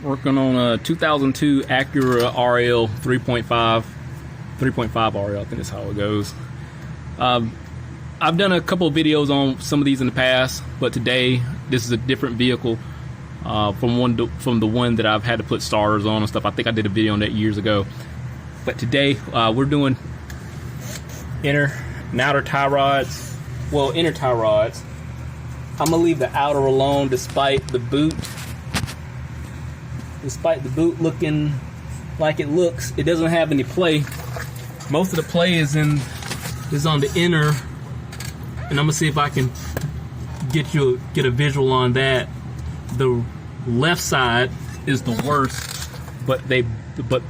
Working on a 2002 Acura RL 3.5 RL, I think that's how it goes. I've done a couple of videos on some of these in the past, but today this is a different vehicle from the one that I've had to put starters on and stuff. I think I did a video on that years ago. But today we're doing inner and outer tie rods. Well, inner tie rods. I'm gonna leave the outer alone despite the boot. Despite the boot looking like it looks, it doesn't have any play. Most of the play is on the inner, and I'm gonna see if I can get a visual on that. The left side is the worst, but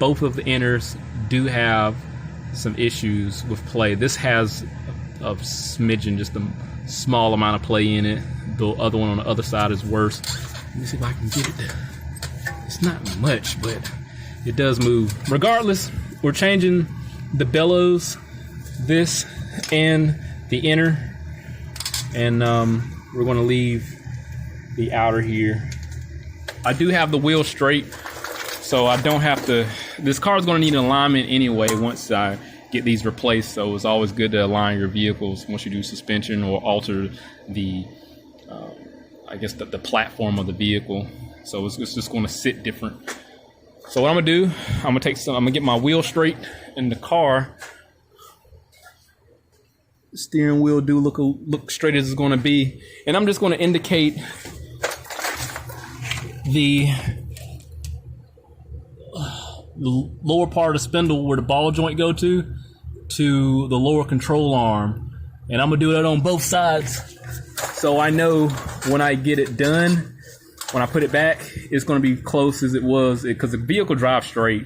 both of the inners do have some issues with play. This has a smidgen, just a small amount of play in it. The other one on the other side is worse. Let me see if I can get it there. It's not much, but it does move. Regardless, we're changing the bellows, this and the inner, and we're going to leave the outer here. I do have the wheel straight, so I don't have to. This car is going to need an alignment anyway once I get these replaced, so it's always good to align your vehicles once you do suspension or alter the I guess the platform of the vehicle. So it's just going to sit different. So what I'm gonna do, I'm gonna get my wheel straight in the car. The steering wheel do look straight as it's going to be, and I'm just going to indicate the lower part of the spindle where the ball joint go to the lower control arm, and I'm gonna do that on both sides, so I know when I get it done, when I put it back, it's going to be close as it was, because the vehicle drives straight.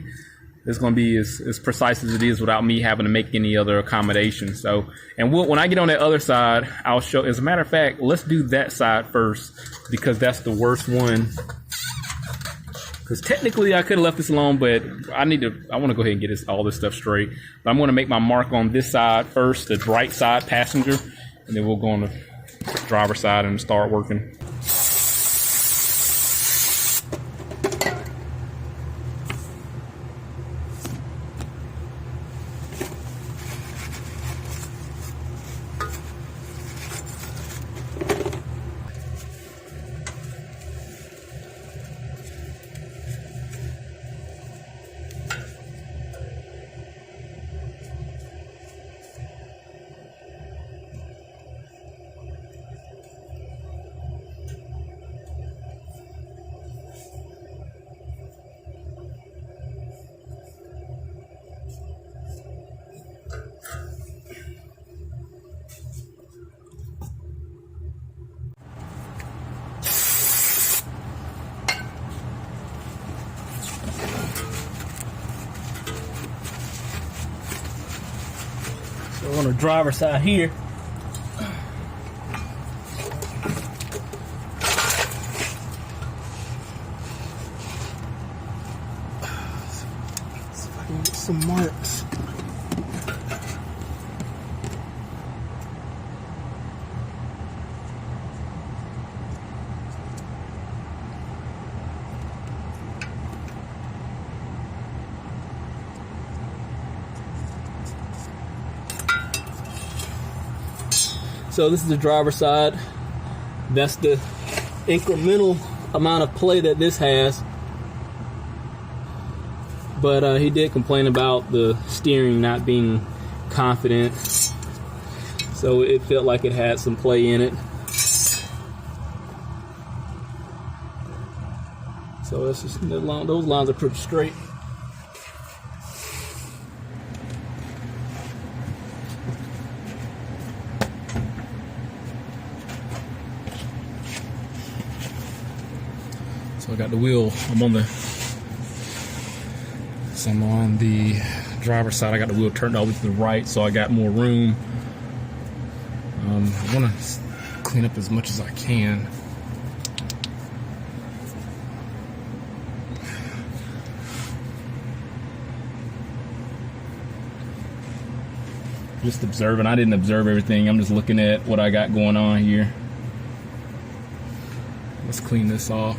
It's going to be as precise as it is without me having to make any other accommodations. So, and when I get on that other side, I'll show. As a matter of fact, let's do that side first, because that's the worst one. Because technically I could have left this alone, but I want to go ahead and get all this stuff straight. But I'm going to make my mark on this side first, the right side passenger, and then we'll go on the driver's side and start working. So on the driver's side here, see if I can get some marks. So this is the driver's side. That's the incremental amount of play that this has. But he did complain about the steering not being confident. So it felt like it had some play in it. So that's just, those lines are pretty straight. So I got the wheel, I'm on the driver's side. I got the wheel turned all the way to the right, so I got more room. I want to clean up as much as I can. Just observing. I didn't observe everything. I'm just looking at what I got going on here. Let's clean this off.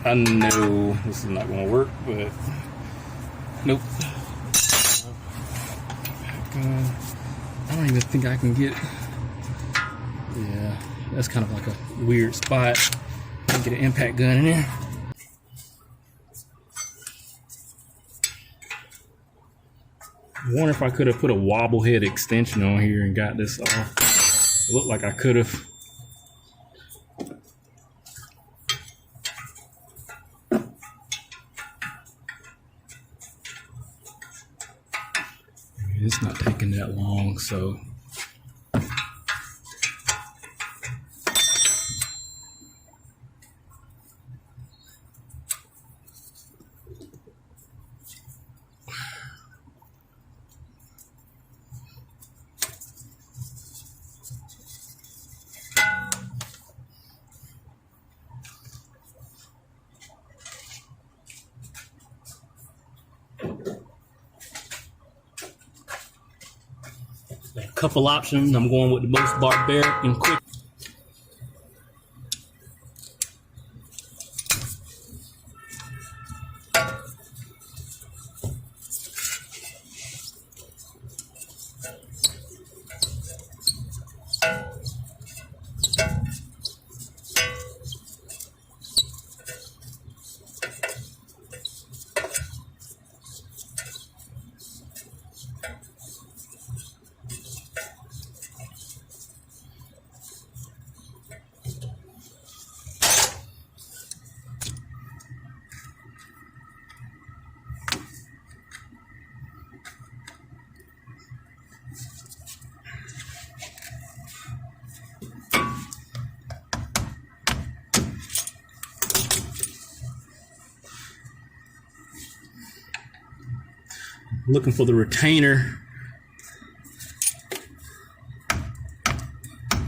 I know this is not gonna work, but nope. I don't even think I can get, yeah, that's kind of like a weird spot. Can't get an impact gun in there. I wonder if I could have put a wobble head extension on here and got this off. It looked like I could have. It's not taking that long, so. A couple options. I'm going with the most barbaric and quick. Looking for the retainer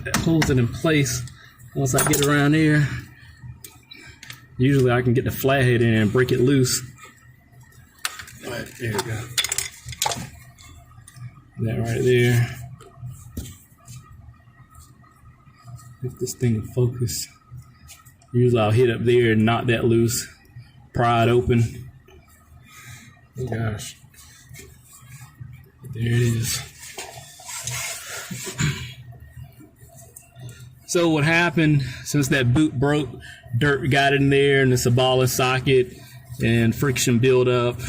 that holds it in place. Once I get around here, usually I can get the flathead in and break it loose. Right, there we go. That right there. If this thing will focus. Usually I'll hit up there and knock that loose, pry it open. Oh gosh. There it is. So what happened, since that boot broke, dirt got in there and it's a ball and socket and friction built up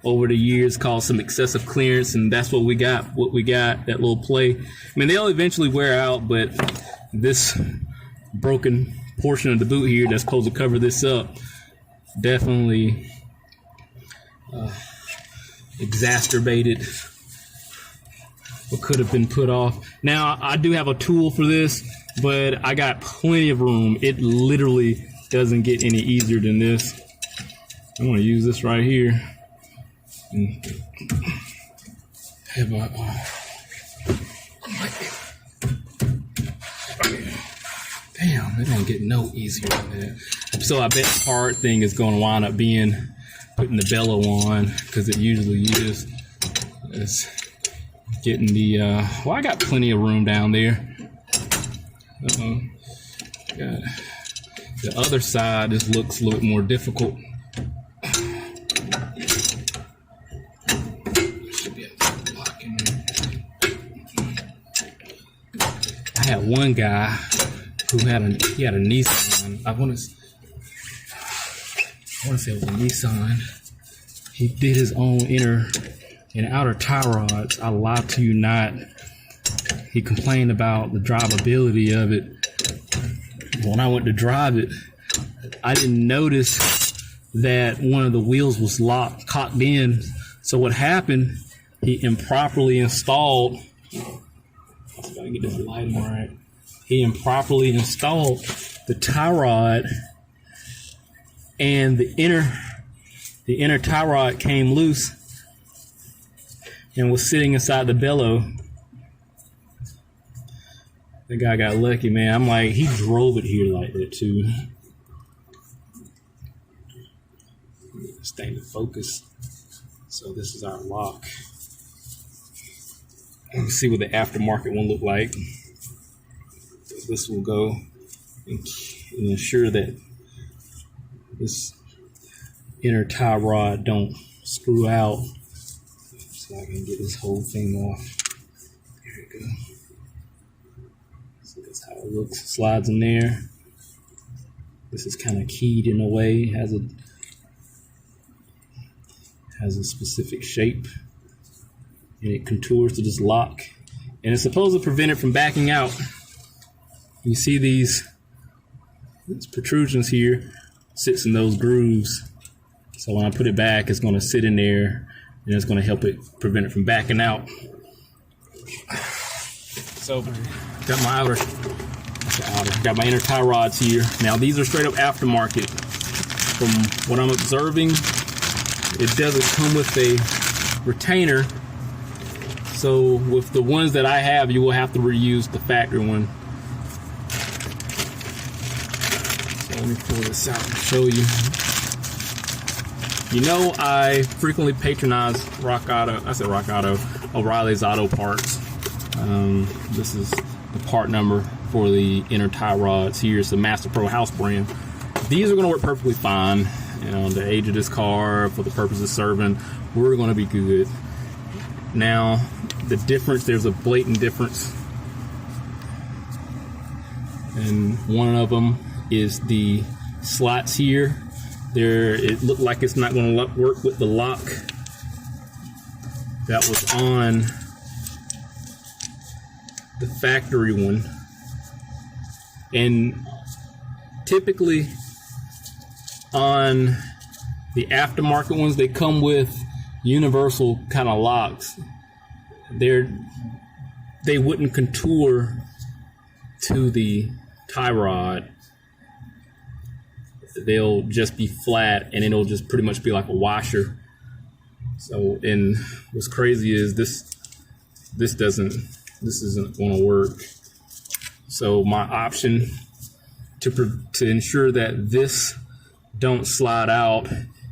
over the years, caused some excessive clearance, and that's what we got, that little play. I mean, they'll eventually wear out, but this broken portion of the boot here that's supposed to cover this up definitely exacerbated what could have been put off. Now, I do have a tool for this, but I got plenty of room. It literally doesn't get any easier than this. I'm going to use this right here. And have my, damn, it don't get no easier than that. So I bet the hard thing is going to wind up being putting the bellow on, because it usually is. It's getting the, well, I got plenty of room down there. Got the other side, this looks a little bit more difficult. Should be a block in there. I had one guy who had a Nissan. I want to say it was a Nissan. He did his own inner and outer tie rods. I lie to you not. He complained about the drivability of it. When I went to drive it, I didn't notice that one of the wheels was cocked in. So what happened, he improperly installed, let's gotta get this lighting right. He improperly installed the tie rod, and the inner tie rod came loose and was sitting inside the bellow. The guy got lucky, man. I'm like, he drove it here like that too. This thing to focus. So this is our lock. Let's see what the aftermarket one look like. So this will go and ensure that this inner tie rod don't screw out. So I can get this whole thing off. There we go. So that's how it looks. Slides in there. This is kind of keyed in a way. Has a specific shape, and it contours to this lock. And it's supposed to prevent it from backing out. You see these protrusions here, sits in those grooves. So when I put it back, it's going to sit in there, and it's going to help it prevent it from backing out. So got my inner tie rods here. Now these are straight up aftermarket. From what I'm observing, it doesn't come with a retainer. So with the ones that I have, you will have to reuse the factory one. So let me pull this out and show you. You know, I frequently patronize O'Reilly's Auto Parts. This is the part number for the inner tie rods here. It's the Master Pro house brand. These are going to work perfectly fine. You know, the age of this car, for the purpose of serving, we're going to be good. Now, the difference, there's a blatant difference. And one of them is the slots here. It looked like it's not going to work with the lock that was on the factory one. And typically on the aftermarket ones, they come with universal kind of locks. They wouldn't contour to the tie rod. They'll just be flat, and it'll just pretty much be like a washer. So, and what's crazy is this isn't going to work. So my option to ensure that this don't slide out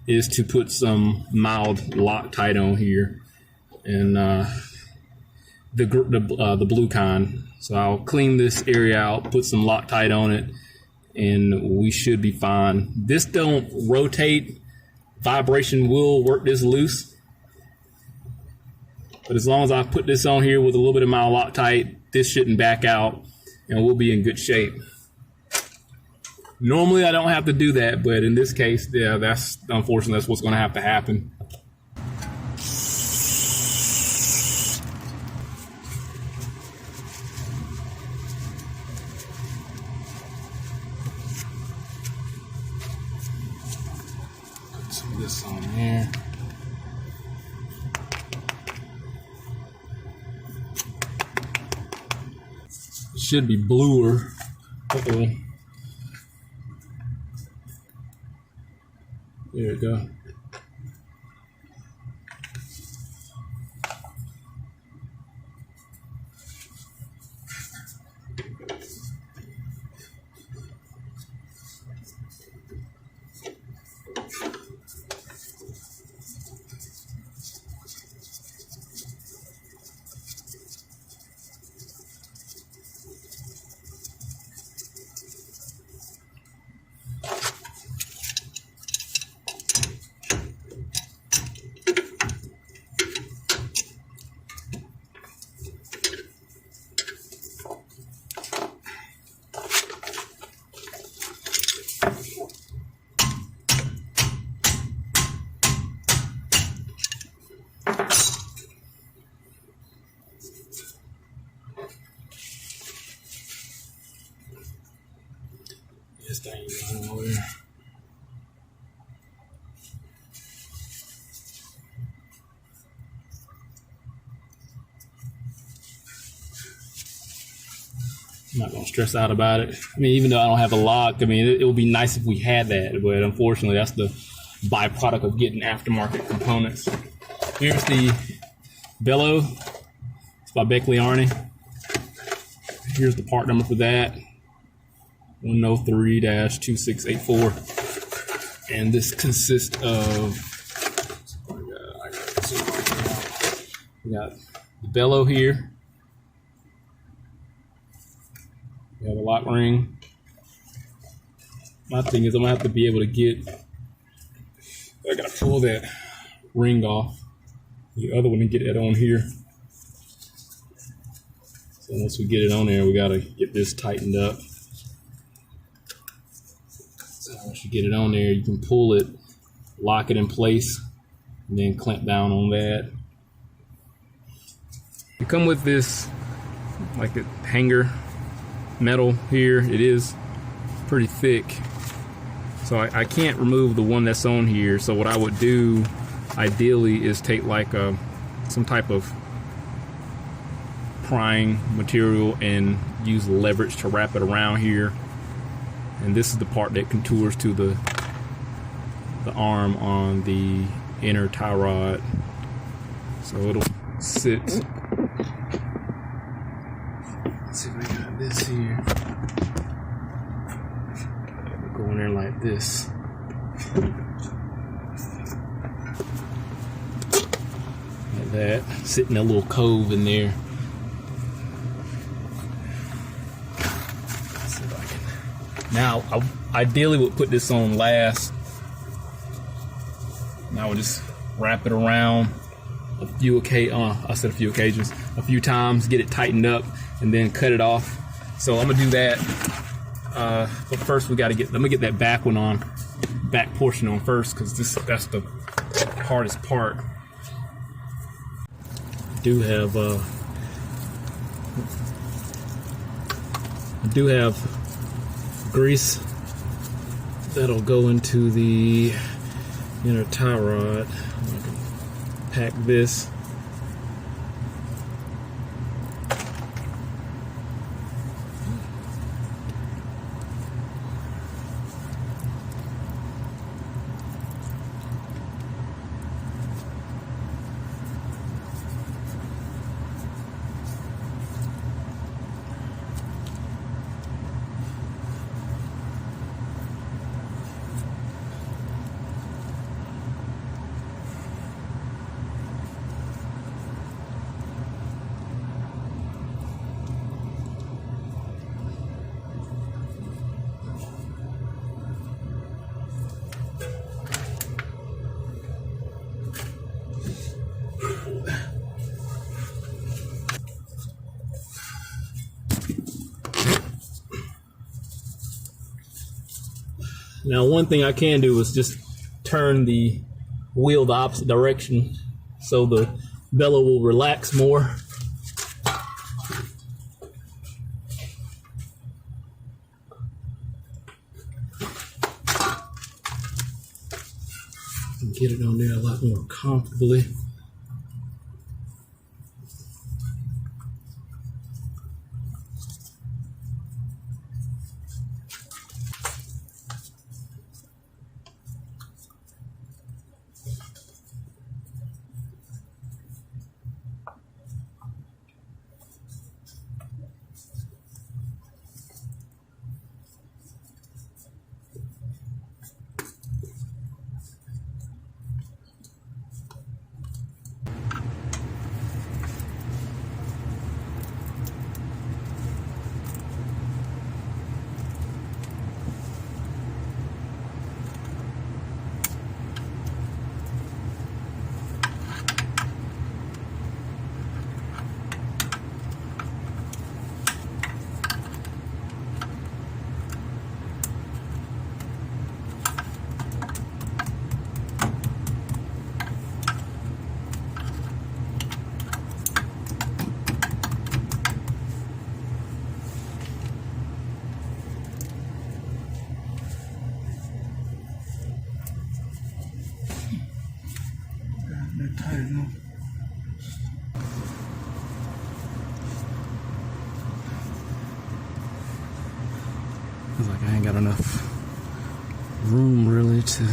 is to put some mild Loctite on here, and the blue kind. So I'll clean this area out, put some Loctite on it, and we should be fine. This don't rotate. Vibration will work this loose. But as long as I put this on here with a little bit of mild Loctite, this shouldn't back out, and we'll be in good shape. Normally I don't have to do that, but in this case, yeah, unfortunately that's what's going to have to happen. Put some of this on there. It should be bluer. Uh-oh. There we go. This thing ain't going nowhere. I'm not going to stress out about it. I mean, even though I don't have a lock, I mean, it would be nice if we had that, but unfortunately, that's the byproduct of getting aftermarket components. Here's the bellow. It's by Beckley Arney. Here's the part number for that. 103-2684, and this consists of, we got the bellow here, we have a lock ring, my thing is I'm gonna have to be able to get, I gotta pull that ring off the other one and get that on here. So once we get it on there, we gotta get this tightened up. So once you get it on there, you can pull it, lock it in place, and then clamp down on that. You come with this like a hanger metal here. It is pretty thick, so I can't remove the one that's on here. So what I would do ideally is take like some type of prying material and use leverage to wrap it around here. And this is the part that contours to the arm on the inner tie rod, so it'll sit. Let's see if we got this here. Go in there like this. Like that. Sit in a little cove in there. Let's see if I can. Now, I ideally would put this on last. Now we'll just wrap it around a few occasions, a few times, get it tightened up, and then cut it off. So I'm gonna do that. But first let me get that back portion on first, because that's the hardest part. I do have grease that'll go into the inner tie rod. I can pack this. Now, one thing I can do is just turn the wheel the opposite direction so the bellow will relax more. And get it on there a lot more comfortably. Feels like I ain't got enough room really to.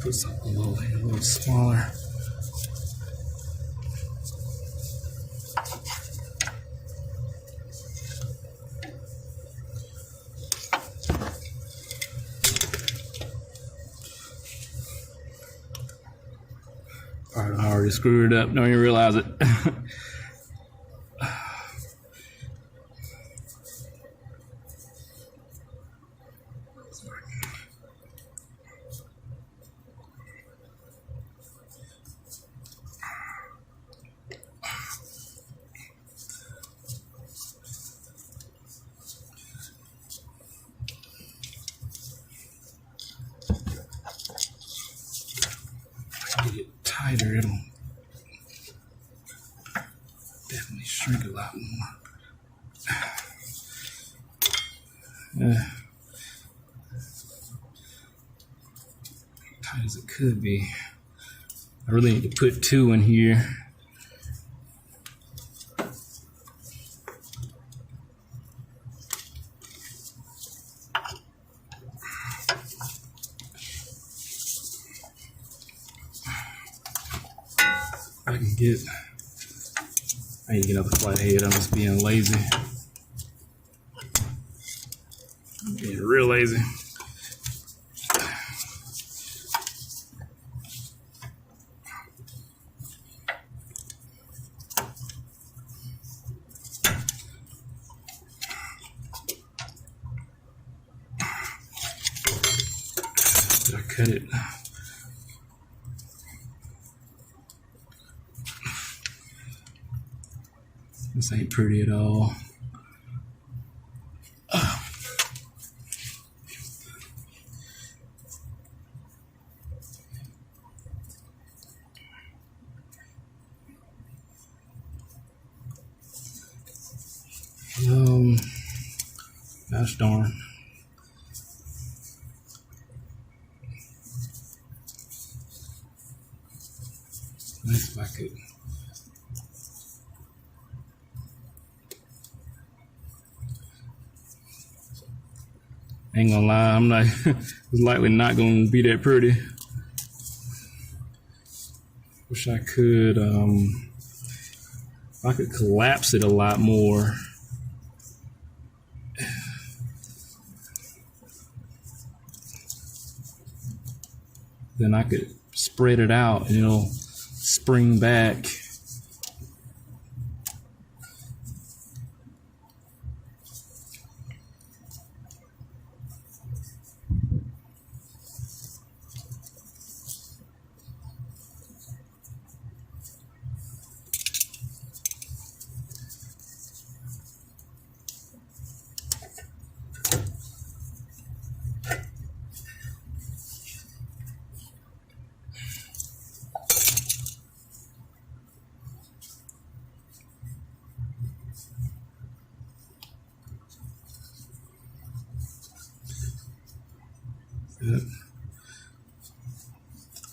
Put something a little smaller. Alright, I already screwed it up. Don't even realize it. Get it tighter, it'll definitely shrink a lot more. Tight as it could be. I really need to put 2 in here. I need to get another flat head. I'm just being lazy. I'm being real lazy. Did I cut it? This ain't pretty at all. Gosh darn. Let's see if I could. Ain't gonna lie, I'm not. It's likely not gonna be that pretty. Wish I could. If I could collapse it a lot more. Then I could spread it out and it'll spring back.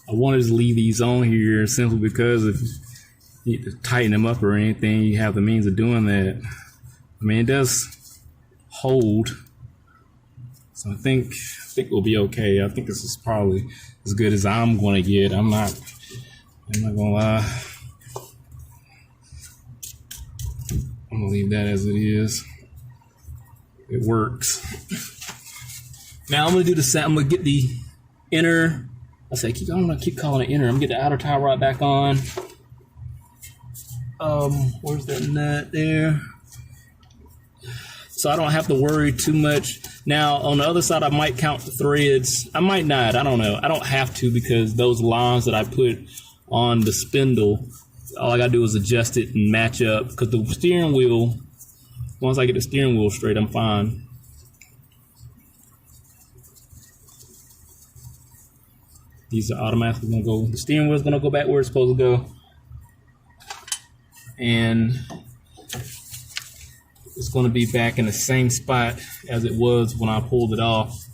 I wanted to leave these on here simply because if you need to tighten them up or anything, you have the means of doing that. I mean, it does hold, so I think we'll be okay. I think this is probably as good as I'm going to get. I'm not gonna lie. I'm gonna leave that as it is. It works. Now I'm gonna do the. I'm gonna get the inner. I'm gonna keep calling it inner. I'm gonna get the outer tie rod back on. Where's that nut there? So I don't have to worry too much. Now on the other side, I might count the threads. I might not. I don't know. I don't have to because those lines that I put on the spindle, all I gotta do is adjust it and match up. Because the steering wheel, once I get the steering wheel straight, I'm fine. These are automatically gonna go. The steering wheel's gonna go back where it's supposed to go, and it's gonna be back in the same spot as it was when I pulled it off.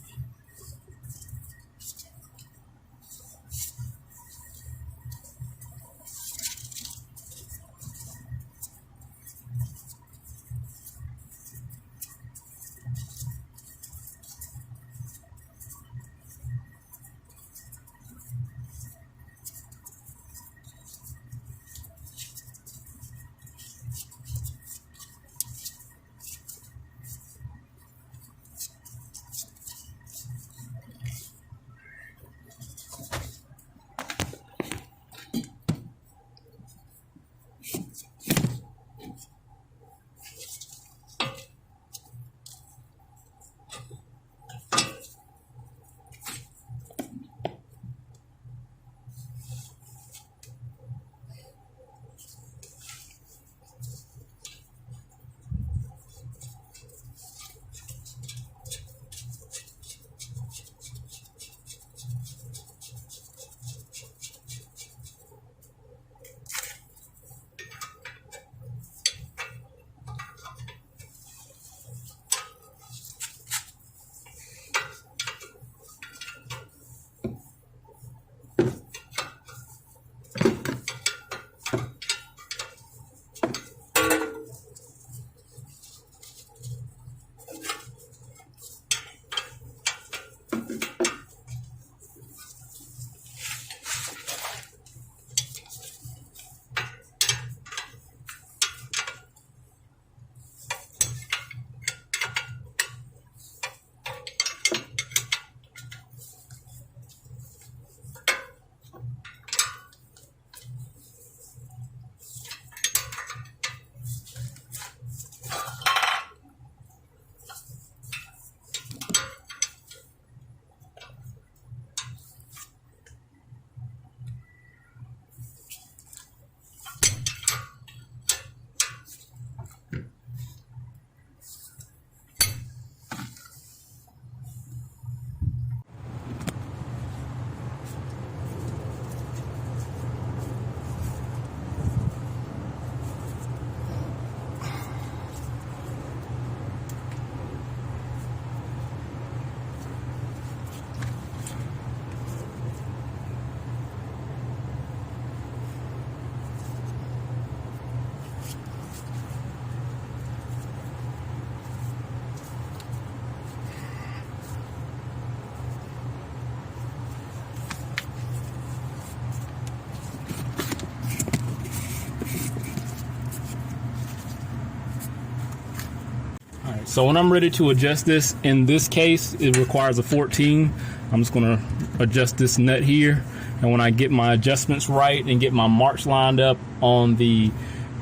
So when I'm ready to adjust this, in this case, it requires a 14. I'm just gonna adjust this nut here. And when I get my adjustments right and get my marks lined up on the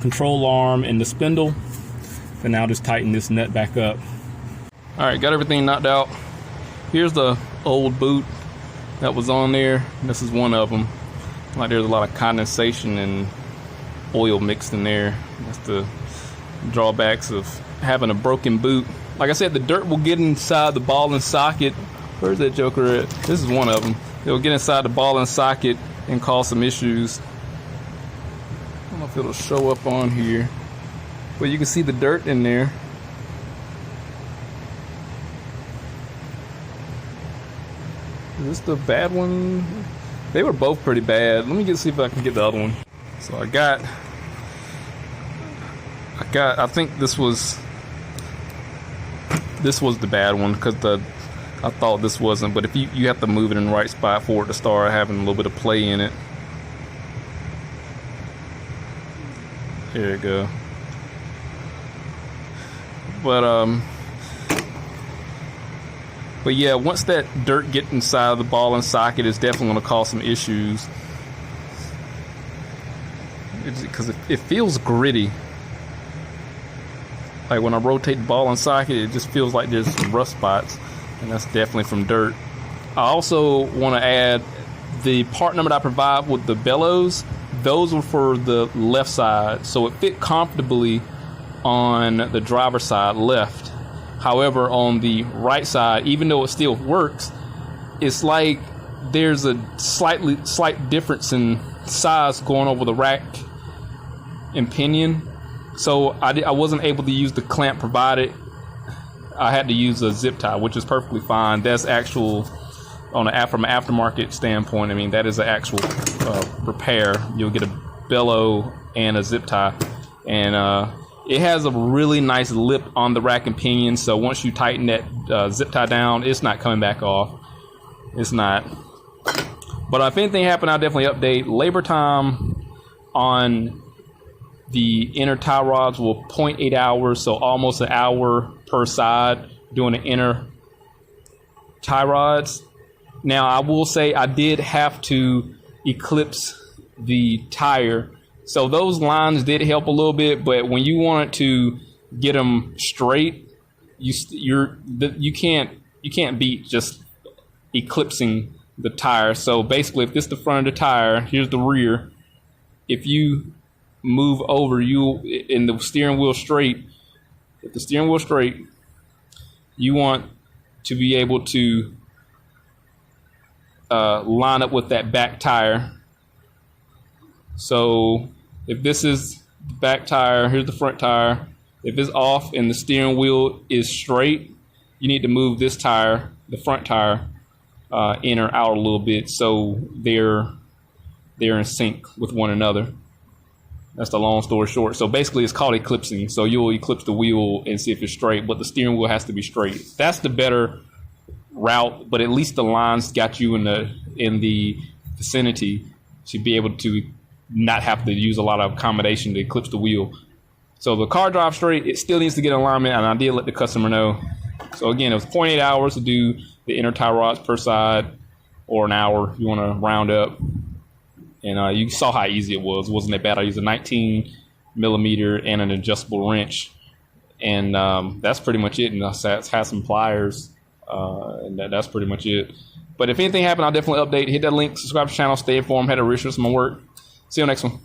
control arm and the spindle, then I'll just tighten this nut back up. All right, got everything knocked out. Here's the old boot that was on there. This is one of them. Like, there's a lot of condensation and oil mixed in there. That's the drawbacks of having a broken boot. Like I said, the dirt will get inside the ball and socket. Where's that joker at? This is one of them. It'll get inside the ball and socket and cause some issues. I don't know if it'll show up on here, but you can see the dirt in there. Is this the bad one? They were both pretty bad. Let me see if I can get the other one. So I think this was the bad one, because I thought this wasn't, but if you have to move it in the right spot for it to start having a little bit of play in it. There you go. But yeah, once that dirt gets inside the ball and socket, it's definitely going to cause some issues. Because it feels gritty. Like when I rotate the ball and socket, it just feels like there's some rough spots. And that's definitely from dirt. I also want to add the part number that I provide with the bellows. Those were for the left side, so it fit comfortably on the driver's side left. However, on the right side, even though it still works, it's like there's a slight difference in size going over the rack and pinion. So I wasn't able to use the clamp provided. I had to use a zip tie, which is perfectly fine. That's actual, from an aftermarket standpoint, I mean, that is an actual repair. You'll get a bellow and a zip tie. And it has a really nice lip on the rack and pinion, so once you tighten that zip tie down, it's not coming back off. It's not. But if anything happened, I'll definitely update. Labor time on the inner tie rods will 0.8 hours, so almost an hour per side doing the inner tie rods. Now, I will say I did have to eclipse the tire, so those lines did help a little bit. But when you want to get them straight, you can't beat just eclipsing the tire. So basically, if this is the front of the tire, here's the rear. If you move over in the steering wheel straight, if the steering wheel straight, you want to be able to line up with that back tire. So if this is the back tire, here's the front tire. If it's off and the steering wheel is straight, you need to move this tire, the front tire, in or out a little bit, so they're in sync with one another. That's the long story short. So basically, it's called eclipsing. So you'll eclipse the wheel and see if it's straight, but the steering wheel has to be straight. That's the better route, but at least the lines got you in the vicinity to be able to not have to use a lot of accommodation to eclipse the wheel. So the car drives straight. It still needs to get in alignment, and I did let the customer know. So again, it was 0.8 hours to do the inner tie rods per side, or an hour if you want to round up. And you saw how easy it was. It wasn't that bad. I used a 19 millimeter and an adjustable wrench. And that's pretty much it. And I had some pliers. And that's pretty much it. But if anything happened, I'll definitely update. Hit that link, subscribe to the channel, stay informed, had a research on my work. See you on the next one.